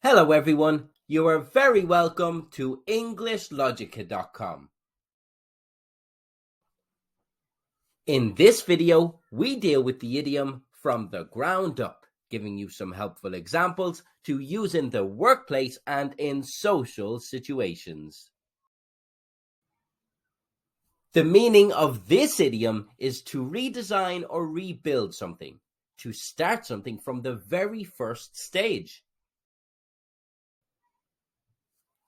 Hello everyone, you are very welcome to EnglishLogica.com. In this video, we deal with the idiom from the ground up, giving you some helpful examples to use in the workplace and in social situations. The meaning of this idiom is to redesign or rebuild something, to start something from the very first stage.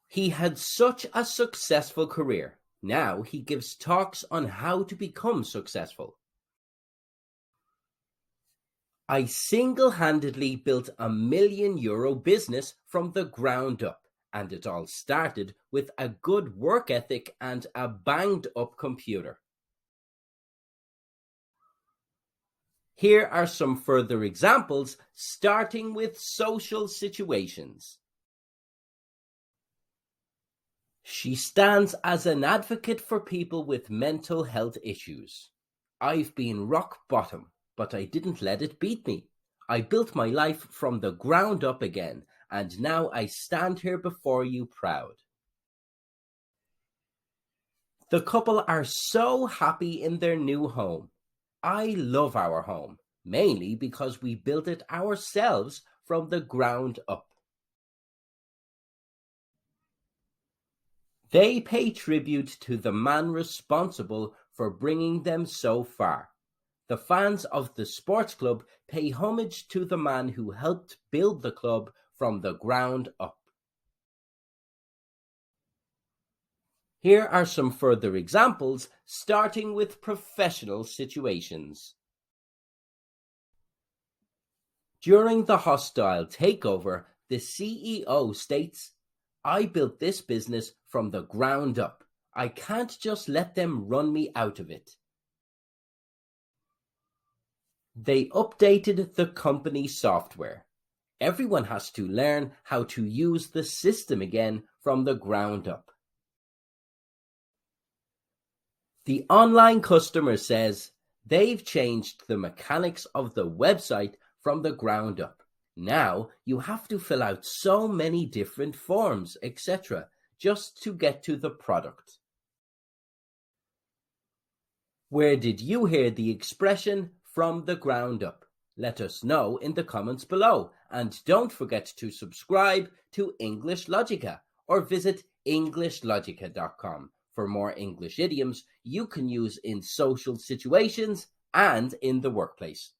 He had such a successful career. Now he gives talks on how to become successful. I single-handedly built a €1 million business from the ground up, and it all started with a good work ethic and a banged-up computer. Here are some further examples, starting with social situations. She stands as an advocate for people with mental health issues. I've been rock bottom, but I didn't let it beat me. I built my life from the ground up again, and now I stand here before you proud. The couple are so happy in their new home. I love our home, mainly because we built it ourselves from the ground up. They pay tribute to the man responsible for bringing them so far. The fans of the sports club pay homage to the man who helped build the club from the ground up. Here are some further examples, starting with professional situations. During the hostile takeover, the CEO states, "I built this business from the ground up. I can't just let them run me out of it." They updated the company software. Everyone has to learn how to use the system again from the ground up. The online customer says they've changed the mechanics of the website from the ground up. Now you have to fill out so many different forms, etc., just to get to the product. Where did you hear the expression from the ground up? Let us know in the comments below, and don't forget to subscribe to EnglishLogica or visit EnglishLogica.com for more English idioms you can use in social situations and in the workplace.